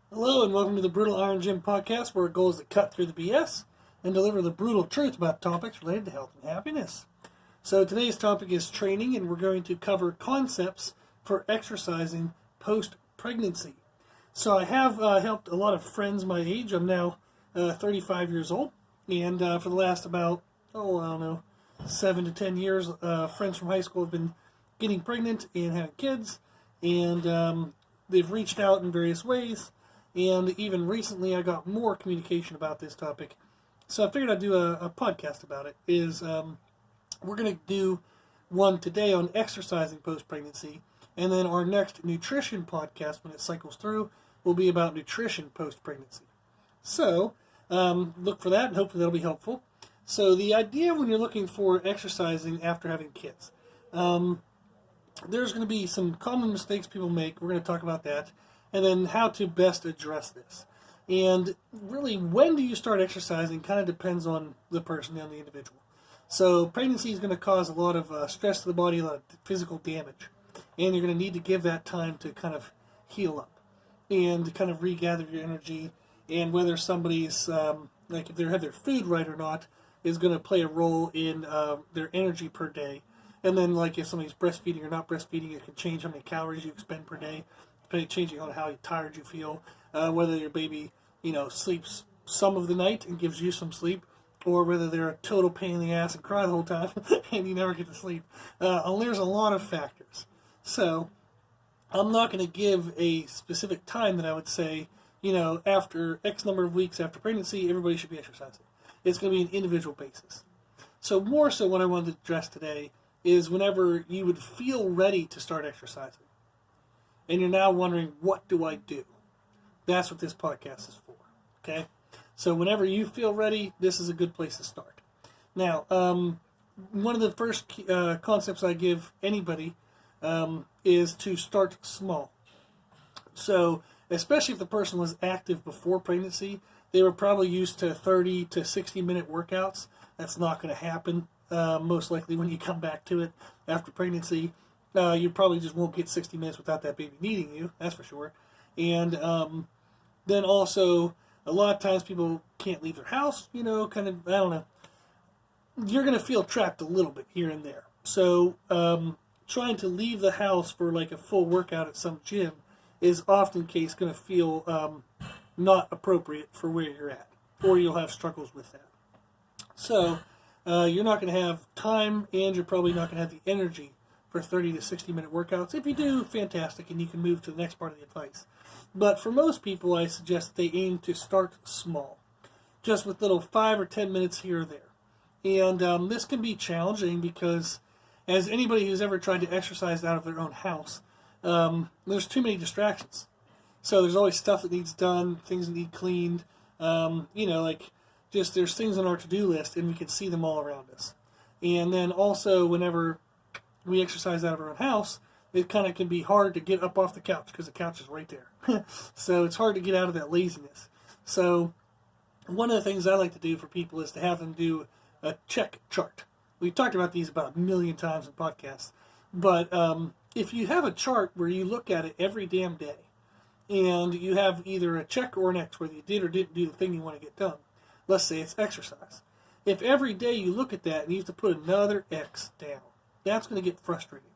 Hello and welcome to the Brutal Iron Gym podcast, where our goal is to cut through the BS and deliver the brutal truth about topics related to health and happiness. So today's topic is training, and we're going to cover concepts for exercising post-pregnancy. So I have helped a lot of friends my age. I'm now 35 years old, and for the last about, 7 to 10 years, friends from high school have been getting pregnant and having kids, and they've reached out in various ways. And even recently, I got more communication about this topic. So I figured I'd do a podcast about it. We're going to do one today on exercising post-pregnancy. And then our next nutrition podcast, when it cycles through, will be about nutrition post-pregnancy. So look for that, and hopefully that'll be helpful. So the idea when you're looking for exercising after having kids, there's going to be some common mistakes people make. We're going to talk about that. And then how to best address this. And really, when do you start exercising kind of depends on the person and the individual. So pregnancy is going to cause a lot of stress to the body, a lot of physical damage. And you're going to need to give that time to kind of heal up and to kind of regather your energy. And whether somebody's, if they have their food right or not, is going to play a role in their energy per day. And then, like, if somebody's breastfeeding or not breastfeeding, it can change how many calories you expend per day, changing on how tired you feel, whether your baby, sleeps some of the night and gives you some sleep, or whether they're a total pain in the ass and cry the whole time and you never get to sleep. There's a lot of factors. So I'm not going to give a specific time that I would say, after X number of weeks after pregnancy, everybody should be exercising. It's going to be an individual basis. So more so what I wanted to address today is whenever you would feel ready to start exercising, and you're now wondering, what do I do? That's what this podcast is for, okay? So whenever you feel ready, this is a good place to start. Now, one of the first concepts I give anybody is to start small. So especially if the person was active before pregnancy, they were probably used to 30 to 60-minute workouts. That's not going to happen, most likely when you come back to it after pregnancy. You probably just won't get 60 minutes without that baby needing you, that's for sure. And then also, a lot of times people can't leave their house, I don't know. You're going to feel trapped a little bit here and there. So trying to leave the house for like a full workout at some gym is often case going to feel not appropriate for where you're at, or you'll have struggles with that. So you're not going to have time, and you're probably not going to have the energy for 30 to 60-minute workouts. If you do, fantastic, and you can move to the next part of the advice. But for most people, I suggest that they aim to start small, just with little 5 or 10 minutes here or there. And this can be challenging because, as anybody who's ever tried to exercise out of their own house, there's too many distractions. So there's always stuff that needs done, things that need cleaned, there's things on our to-do list, and we can see them all around us. And then also, whenever we exercise out of our own house, it kind of can be hard to get up off the couch because the couch is right there. So it's hard to get out of that laziness. So one of the things I like to do for people is to have them do a check chart. We've talked about these about a million times in podcasts. But if you have a chart where you look at it every damn day, and you have either a check or an X, whether you did or didn't do the thing you want to get done. Let's say it's exercise. If every day you look at that and you have to put another X down, that's going to get frustrating.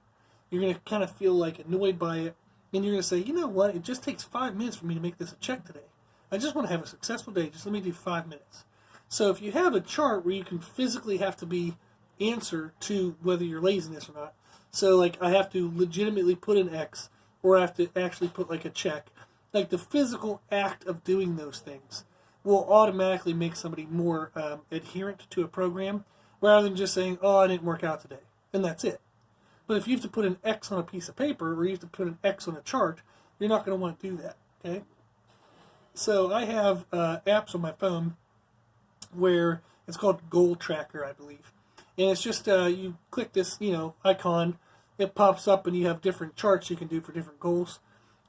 You're going to kind of feel like annoyed by it, and you're going to say, you know what, it just takes 5 minutes for me to make this a check today. I just want to have a successful day, just let me do 5 minutes. So if you have a chart where you can physically have to be answer to whether you're laziness or not, so like I have to legitimately put an X, or I have to actually put like a check, like the physical act of doing those things will automatically make somebody more adherent to a program, rather than just saying, oh, I didn't work out today, and that's it. But if you have to put an X on a piece of paper, or you have to put an X on a chart, you're not going to want to do that, okay? So I have apps on my phone where it's called Goal Tracker, I believe. And it's just, you click this, icon, it pops up, and you have different charts you can do for different goals.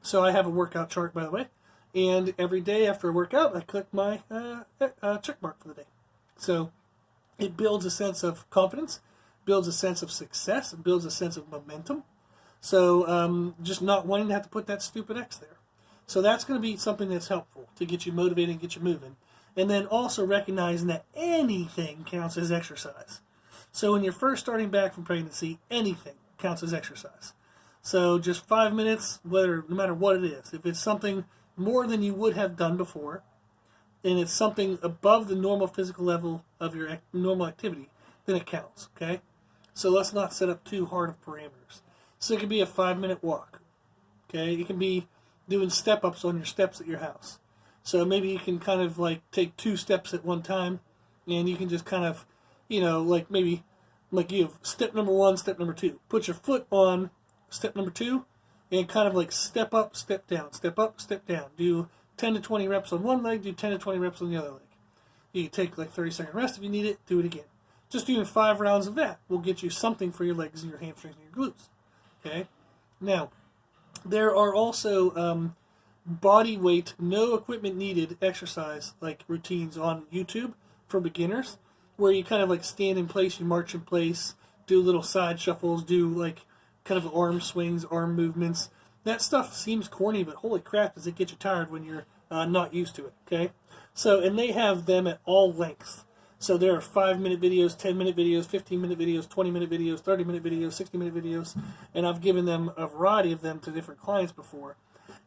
So I have a workout chart, by the way. And every day after I work out, I click my check mark for the day. So it builds a sense of confidence, builds a sense of success, it builds a sense of momentum. So just not wanting to have to put that stupid X there. So that's going to be something that's helpful to get you motivated and get you moving. And then also recognizing that anything counts as exercise. So when you're first starting back from pregnancy, anything counts as exercise. So just 5 minutes, no matter what it is. If it's something more than you would have done before, and it's something above the normal physical level of your normal activity, then it counts, okay? So let's not set up too hard of parameters. So it could be a 5-minute walk, okay? It can be doing step-ups on your steps at your house. So maybe you can kind of like take 2 steps at one time, and you can just kind of, like maybe like you have step number 1, step number 2. Put your foot on step number 2, and kind of like step up, step down, step up, step down. Do 10 to 20 reps on one leg, do 10 to 20 reps on the other leg. You can take like 30-second rest if you need it, do it again. Just doing 5 rounds of that will get you something for your legs and your hamstrings and your glutes. Okay? Now, there are also body weight, no equipment needed exercise like routines on YouTube for beginners, where you kind of like stand in place, you march in place, do little side shuffles, do like kind of arm swings, arm movements. That stuff seems corny, but holy crap, does it get you tired when you're not used to it, okay? So, and they have them at all lengths. So there are 5-minute videos, 10-minute videos, 15-minute videos, 20-minute videos, 30-minute videos, 60-minute videos, and I've given them a variety of them to different clients before.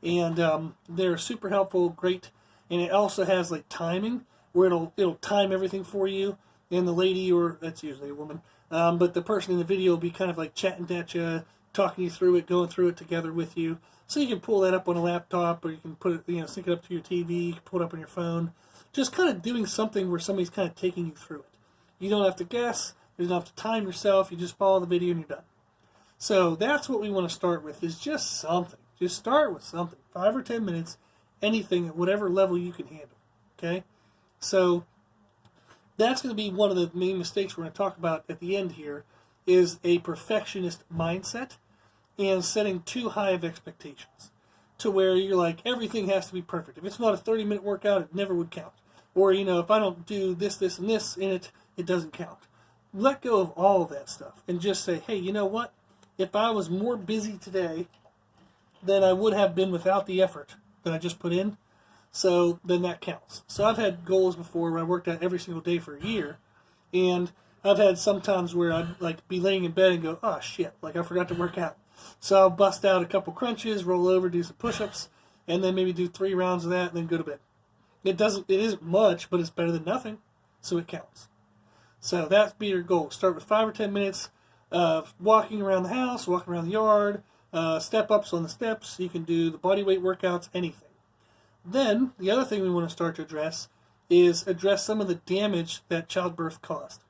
And they're super helpful, great, and it also has like timing, where it'll time everything for you, and the lady, or that's usually a woman, but the person in the video will be kind of like chatting at you, talking you through it, going through it together with you. So you can pull that up on a laptop, or you can put it, sync it up to your TV, you can pull it up on your phone. Just kind of doing something where somebody's kind of taking you through it. You don't have to guess, you don't have to time yourself, you just follow the video and you're done. So that's what we want to start with, is just something. Just start with something, 5 or 10 minutes, anything at whatever level you can handle, okay? So that's going to be one of the main mistakes we're going to talk about at the end here, is a perfectionist mindset and setting too high of expectations to where you're like, everything has to be perfect. If it's not a 30-minute workout, it never would count. Or, if I don't do this, this, and this in it, it doesn't count. Let go of all of that stuff and just say, hey, you know what? If I was more busy today than I would have been without the effort that I just put in, so then that counts. So I've had goals before where I worked out every single day for a year, and I've had some times where I'd like be laying in bed and go, oh shit, like I forgot to work out. So I'll bust out a couple crunches, roll over, do some push-ups, and then maybe do 3 rounds of that and then go to bed. It isn't much, but it's better than nothing, so it counts. So that's be your goal. Start with 5 or 10 minutes of walking around the house, walking around the yard, step-ups on the steps. You can do the body weight workouts, anything. Then, the other thing we want to start to address is address some of the damage that childbirth caused.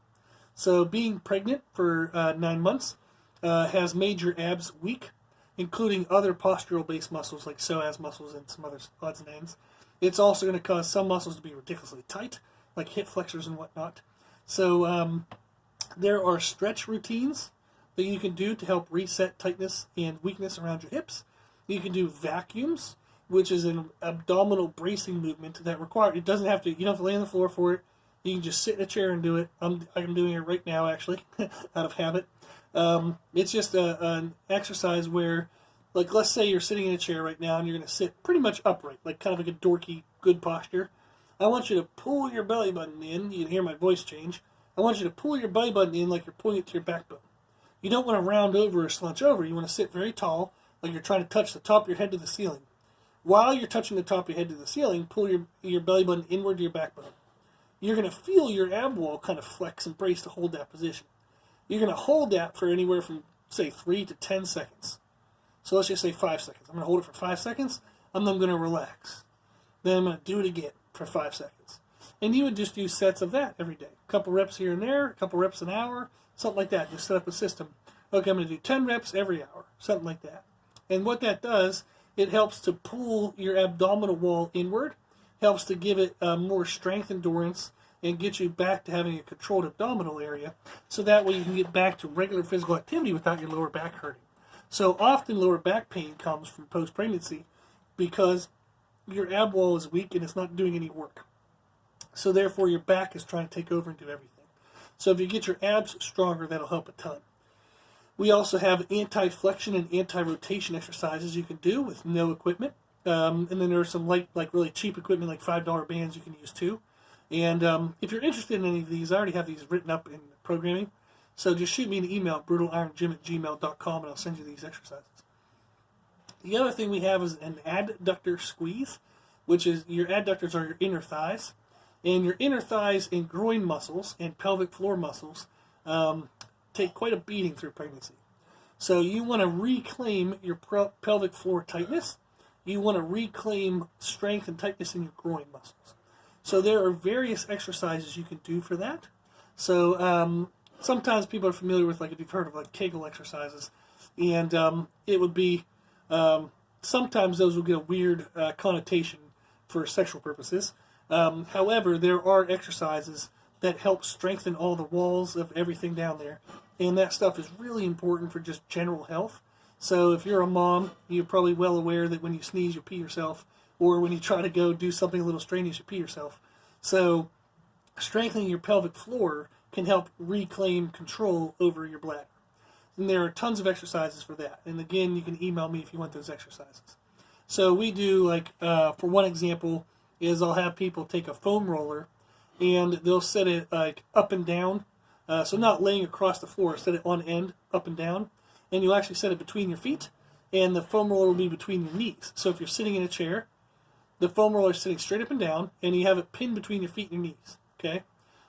So being pregnant for 9 months has made your abs weak, including other postural-based muscles like psoas muscles and some other odds and ends. It's also going to cause some muscles to be ridiculously tight, like hip flexors and whatnot. So there are stretch routines that you can do to help reset tightness and weakness around your hips. You can do vacuums, which is an abdominal bracing movement that you don't have to lay on the floor for it. You can just sit in a chair and do it. I'm doing it right now, actually, out of habit. It's just an exercise where, like, let's say you're sitting in a chair right now and you're going to sit pretty much upright, like kind of like a dorky, good posture. I want you to pull your belly button in. You can hear my voice change. I want you to pull your belly button in like you're pulling it to your backbone. You don't want to round over or slouch over. You want to sit very tall, like you're trying to touch the top of your head to the ceiling. While you're touching the top of your head to the ceiling, pull your belly button inward to your backbone. You're going to feel your ab wall kind of flex and brace to hold that position. You're going to hold that for anywhere from, say, 3 to 10 seconds. So let's just say 5 seconds. I'm going to hold it for 5 seconds, and then I'm going to relax. Then I'm going to do it again for 5 seconds. And you would just do sets of that every day. A couple reps here and there, a couple reps an hour, something like that. Just set up a system. Okay, I'm going to do 10 reps every hour, something like that. And what that does, it helps to pull your abdominal wall inward, helps to give it more strength, endurance, and get you back to having a controlled abdominal area, so that way you can get back to regular physical activity without your lower back hurting. So often lower back pain comes from post-pregnancy because your ab wall is weak and it's not doing any work. So therefore your back is trying to take over and do everything. So if you get your abs stronger, that'll help a ton. We also have anti-flexion and anti-rotation exercises you can do with no equipment. And then there's some like really cheap equipment, like $5 bands you can use too. And if you're interested in any of these, I already have these written up in programming. So just shoot me an email, brutalironGym@gmail.com, and I'll send you these exercises. The other thing we have is an adductor squeeze, which is your adductors are your inner thighs. And your inner thighs and groin muscles and pelvic floor muscles take quite a beating through pregnancy. So you want to reclaim your pelvic floor tightness. You want to reclaim strength and tightness in your groin muscles. So there are various exercises you can do for that. So sometimes people are familiar with, like, if you've heard of like Kegel exercises, and it would be sometimes those will get a weird connotation for sexual purposes. However, there are exercises that help strengthen all the walls of everything down there, and that stuff is really important for just general health. So if you're a mom, you're probably well aware that when you sneeze, you pee yourself, or when you try to go do something a little strenuous, you pee yourself. So strengthening your pelvic floor can help reclaim control over your bladder. And there are tons of exercises for that. And again, you can email me if you want those exercises. So we do, like, for one example, is I'll have people take a foam roller and they'll set it like up and down. So not laying across the floor, set it on end, up and down. And you'll actually set it between your feet, and the foam roller will be between your knees. So if you're sitting in a chair, the foam roller is sitting straight up and down, and you have it pinned between your feet and your knees. Okay?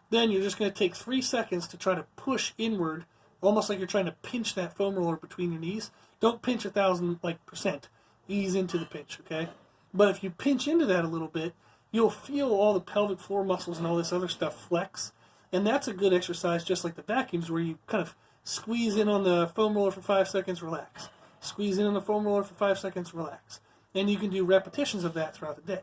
Then you're just going to take 3 seconds to try to push inward, almost like you're trying to pinch that foam roller between your knees. Don't pinch 1,000% Ease into the pinch, okay? But if you pinch into that a little bit, you'll feel all the pelvic floor muscles and all this other stuff flex. And that's a good exercise, just like the vacuums, where you kind of squeeze in on the foam roller for 5 seconds, relax. Squeeze in on the foam roller for 5 seconds, relax. And you can do repetitions of that throughout the day.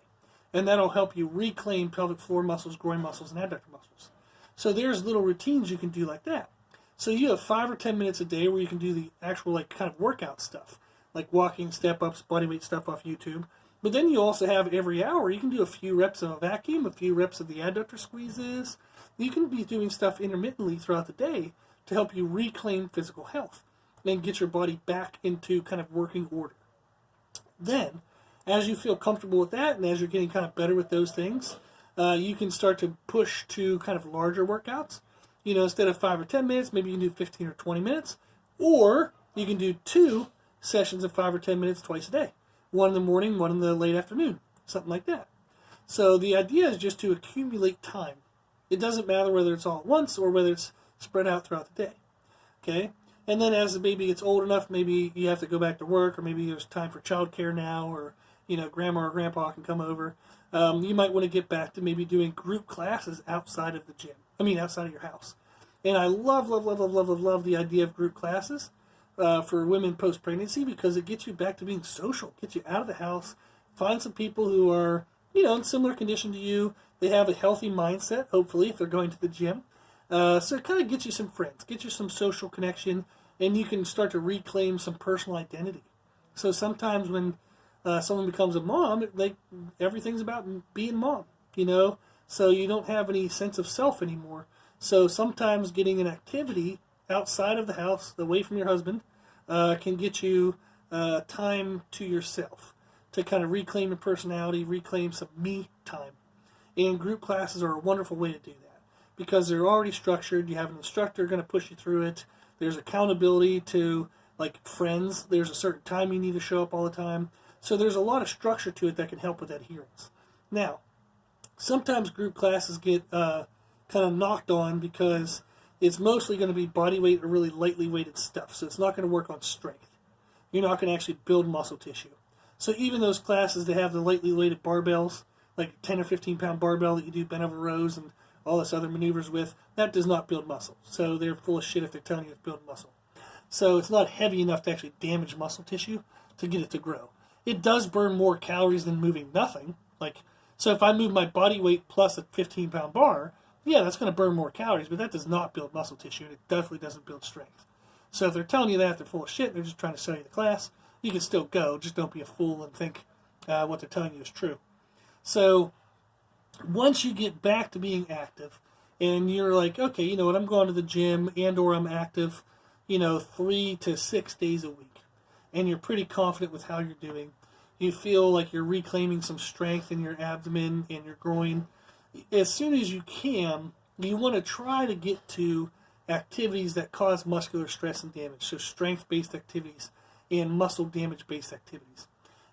And that'll help you reclaim pelvic floor muscles, groin muscles, and adductor muscles. So there's little routines you can do like that. So you have 5 or 10 minutes a day where you can do the actual, like, kind of workout stuff, like walking, step-ups, bodyweight stuff off YouTube. But then you also have every hour, you can do a few reps of a vacuum, a few reps of the adductor squeezes. You can be doing stuff intermittently throughout the day to help you reclaim physical health and get your body back into kind of working order. Then, as you feel comfortable with that and as you're getting kind of better with those things, you can start to push to kind of larger workouts. You know, instead of 5 or 10 minutes, maybe you can do 15 or 20 minutes. Or you can do 2 sessions of 5 or 10 minutes twice a day. One in the morning, one in the late afternoon, something like that. So the idea is just to accumulate time. It doesn't matter whether it's all at once or whether it's spread out throughout the day. Okay? And then as the baby gets old enough, maybe you have to go back to work, or maybe there's time for childcare now, or, you know, grandma or grandpa can come over. You might want to get back to maybe doing group classes outside of the gym. Outside of your house. And I love the idea of group classes for women post-pregnancy, because it gets you back to being social, gets you out of the house, find some people who are, you know, in similar condition to you. They have a healthy mindset, hopefully, if they're going to the gym. So it kind of gets you some friends, gets you some social connection, and you can start to reclaim some personal identity. So sometimes when someone becomes a mom, everything's about being mom, you know? So you don't have any sense of self anymore. So sometimes getting an activity outside of the house, away from your husband, can get you time to yourself, to kind of reclaim your personality, reclaim some me time. And group classes are a wonderful way to do that, because they're already structured. You have an instructor going to push you through it. There's accountability to, like, friends. There's a certain time you need to show up all the time. So there's a lot of structure to it that can help with adherence. Now, sometimes group classes get kind of knocked on because it's mostly going to be body weight or really lightly weighted stuff. So it's not going to work on strength. You're not going to actually build muscle tissue. So even those classes that have the lightly weighted barbells, like 10 or 15 pound barbell that you do bent over rows and all this other maneuvers with, that does not build muscle. So they're full of shit if they're telling you it's building muscle. So it's not heavy enough to actually damage muscle tissue to get it to grow. It does burn more calories than moving nothing. So if I move my body weight plus a 15 pound bar, yeah, that's going to burn more calories, but that does not build muscle tissue, and it definitely doesn't build strength. So if they're telling you that, they're full of shit, and they're just trying to sell you the class, you can still go. Just don't be a fool and think what they're telling you is true. So once you get back to being active, and you're like, okay, you know what, I'm going to the gym, and or I'm active, 3 to 6 days a week, and you're pretty confident with how you're doing, you feel like you're reclaiming some strength in your abdomen and your groin, as soon as you can, you want to try to get to activities that cause muscular stress and damage, so strength-based activities and muscle damage-based activities.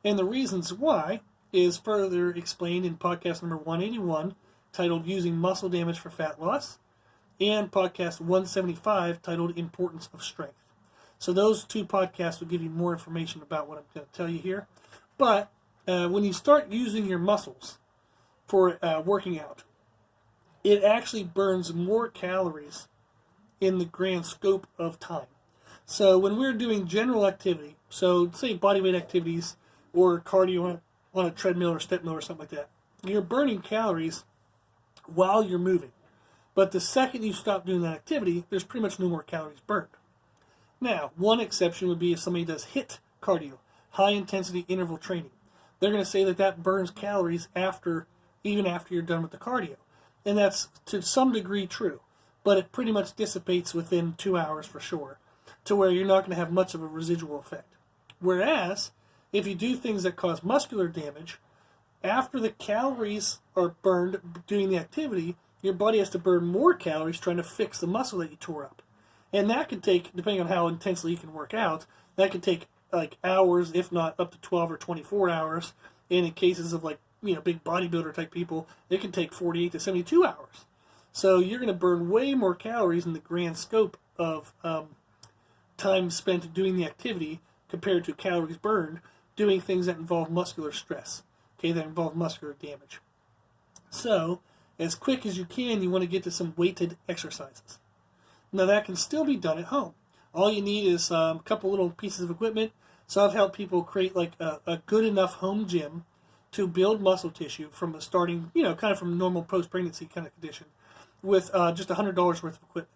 And the reasons why is further explained in podcast number 181, titled Using Muscle Damage for Fat Loss, and podcast 175, titled Importance of Strength. So those two podcasts will give you more information about what I'm going to tell you here. But when you start using your muscles for working out, it actually burns more calories in the grand scope of time. So when we're doing general activity, so say bodyweight activities or cardio on a treadmill or step mill or something like that, you're burning calories while you're moving. But the second you stop doing that activity, there's pretty much no more calories burned. Now, one exception would be if somebody does HIIT cardio, high intensity interval training. They're going to say that that burns calories even after you're done with the cardio. And that's to some degree true, but it pretty much dissipates within 2 hours for sure, to where you're not going to have much of a residual effect. Whereas, if you do things that cause muscular damage, after the calories are burned doing the activity, your body has to burn more calories trying to fix the muscle that you tore up. And that could take, depending on how intensely you can work out, that could take like hours, if not up to 12 or 24 hours. And in cases of big bodybuilder type people, it can take 48 to 72 hours. So you're going to burn way more calories in the grand scope of time spent doing the activity compared to calories burned doing things that involve muscular stress, that involve muscular damage. So, as quick as you can, you want to get to some weighted exercises. Now that can still be done at home. All you need is a couple little pieces of equipment. So I've helped people create a good enough home gym to build muscle tissue from the starting, kind of from normal post-pregnancy kind of condition with just $100 worth of equipment.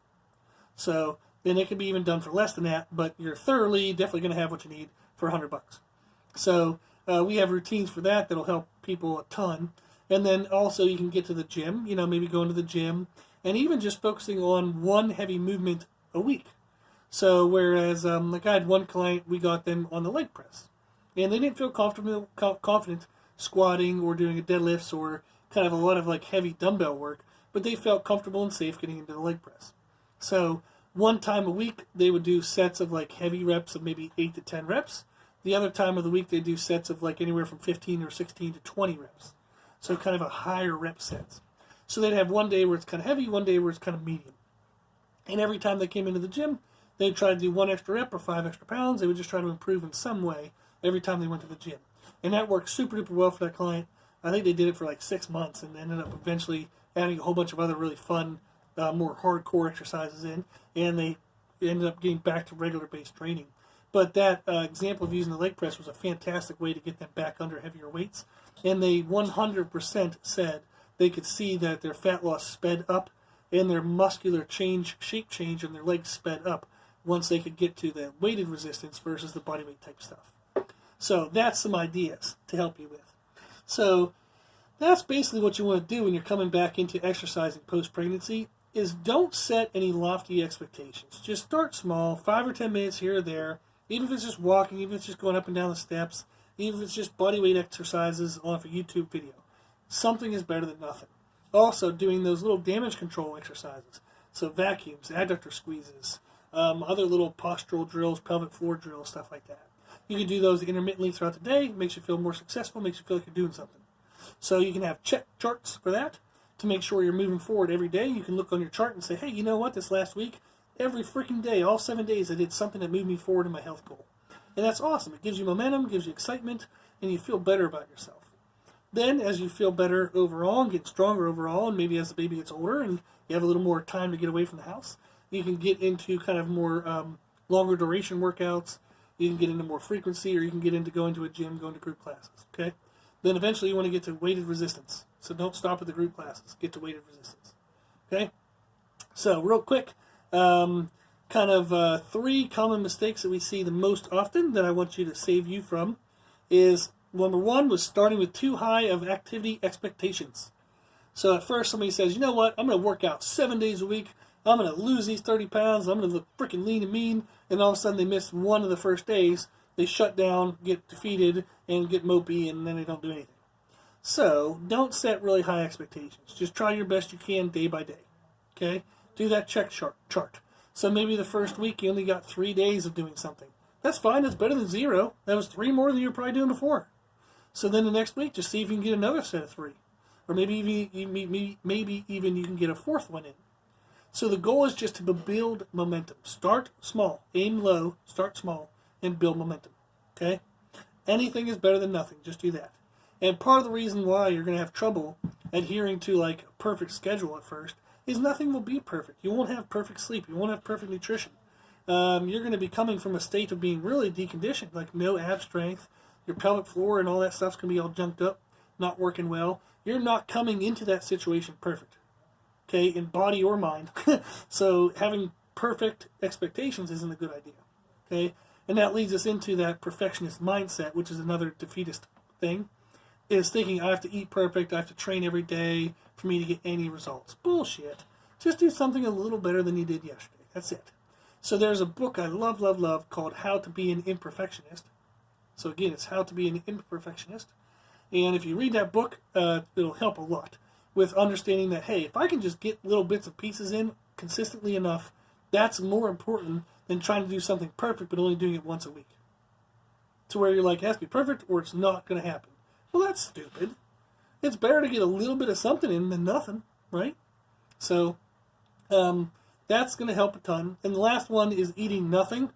So then it can be even done for less than that, but you're definitely going to have what you need for $100. So we have routines for that that'll help people a ton. And then also you can get to the gym, maybe going to the gym, and even just focusing on one heavy movement a week. So whereas I had one client, we got them on the leg press, and they didn't feel confident squatting or doing a deadlifts or kind of a lot of heavy dumbbell work, but they felt comfortable and safe getting into the leg press. So one time a week they would do sets of heavy reps of maybe 8 to 10 reps. The other time of the week they do sets of anywhere from 15 or 16 to 20 reps. So kind of a higher rep sets. So they'd have one day where it's kind of heavy, one day where it's kind of medium. And every time they came into the gym, they'd try to do 1 extra rep or 5 extra pounds. They would just try to improve in some way every time they went to the gym. And that worked super duper well for that client. I think they did it for 6 months and ended up eventually adding a whole bunch of other really fun, more hardcore exercises in. And they ended up getting back to regular based training. But that example of using the leg press was a fantastic way to get them back under heavier weights. And they 100% said they could see that their fat loss sped up and their muscular shape change in their legs sped up once they could get to the weighted resistance versus the bodyweight type stuff. So that's some ideas to help you with. So that's basically what you want to do when you're coming back into exercising post-pregnancy, is don't set any lofty expectations. Just start small, 5 or 10 minutes here or there, even if it's just walking, even if it's just going up and down the steps, even if it's just bodyweight exercises off a YouTube video. Something is better than nothing. Also, doing those little damage control exercises, so vacuums, adductor squeezes, other little postural drills, pelvic floor drills, stuff like that. You can do those intermittently throughout the day. It makes you feel more successful, makes you feel like you're doing something. So you can have check charts for that to make sure you're moving forward every day. You can look on your chart and say, hey, you know what, this last week, every freaking day, all 7 days, I did something that moved me forward in my health goal. And that's awesome. It gives you momentum, gives you excitement, and you feel better about yourself. Then, as you feel better overall and get stronger overall, and maybe as the baby gets older and you have a little more time to get away from the house, you can get into kind of more longer duration workouts. You can get into more frequency, or you can get into going to a gym, going to group classes, okay? Then eventually you want to get to weighted resistance. So don't stop at the group classes. Get to weighted resistance, okay? So real quick, kind of 3 common mistakes that we see the most often that I want you to save you from is, number 1 was starting with too high of activity expectations. So at first somebody says, you know what, I'm going to work out 7 days a week. I'm going to lose these 30 pounds. I'm going to look freaking lean and mean. And all of a sudden they miss one of the first days. they shut down, get defeated, and get mopey, and then they don't do anything. So don't set really high expectations. Just try your best you can day by day. Okay? Do that check chart. So maybe the first week you only got 3 days of doing something. That's fine. That's better than 0. That was 3 more than you were probably doing before. So then the next week, just see if you can get another set of 3. Or maybe even you can get a 4th one in. So the goal is just to build momentum. Start small. Aim low. Start small. And build momentum. Okay? Anything is better than nothing. Just do that. And part of the reason why you're going to have trouble adhering to like a perfect schedule at first is nothing will be perfect. You won't have perfect sleep. You won't have perfect nutrition. You're going to be coming from a state of being really deconditioned, like no ab strength. Your pelvic floor and all that stuff's going to be all junked up, not working well. You're not coming into that situation perfect, okay, in body or mind. So having perfect expectations isn't a good idea, okay? And that leads us into that perfectionist mindset, which is another defeatist thing, is thinking I have to eat perfect, I have to train every day for me to get any results. Bullshit. Just do something a little better than you did yesterday. That's it. So there's a book I love called How to Be an Imperfectionist. So again, it's How to Be an Imperfectionist. And if you read that book, it'll help a lot with understanding that, hey, if I can just get little bits and pieces in consistently enough, that's more important than trying to do something perfect but only doing it once a week. To where you're like, it has to be perfect or it's not going to happen. Well, that's stupid. It's better to get a little bit of something in than nothing, right? So that's going to help a ton. And the last one is eating nothing.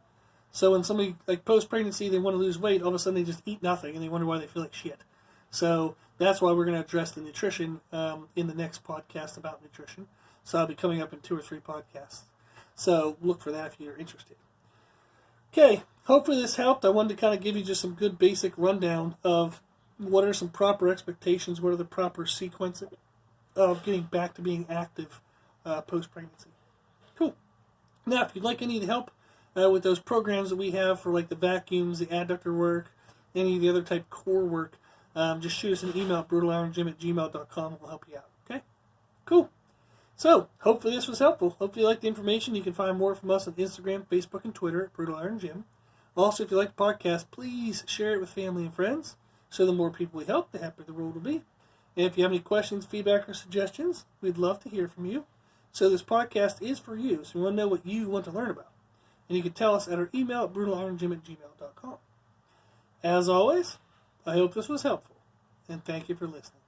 So when somebody, like post-pregnancy, they want to lose weight, all of a sudden they just eat nothing and they wonder why they feel like shit. So that's why we're going to address the nutrition in the next podcast about nutrition. So I'll be coming up in 2 or 3 podcasts. So look for that if you're interested. Okay, hopefully this helped. I wanted to kind of give you just some good basic rundown of what are some proper expectations, what are the proper sequences of getting back to being active post-pregnancy. Cool. Now, if you'd like any help with those programs that we have for like the vacuums, the adductor work, any of the other type core work, just shoot us an email at brutalironGym@gmail.com and we'll help you out. Okay? Cool. So, hopefully this was helpful. Hopefully you liked the information. You can find more from us on Instagram, Facebook, and Twitter at Brutal Iron Gym. Also, if you like the podcast, please share it with family and friends. So the more people we help, the happier the world will be. And if you have any questions, feedback, or suggestions, we'd love to hear from you. So this podcast is for you. So we want to know what you want to learn about. And you can tell us at our email at brutalironGym@gmail.com. As always, I hope this was helpful. And thank you for listening.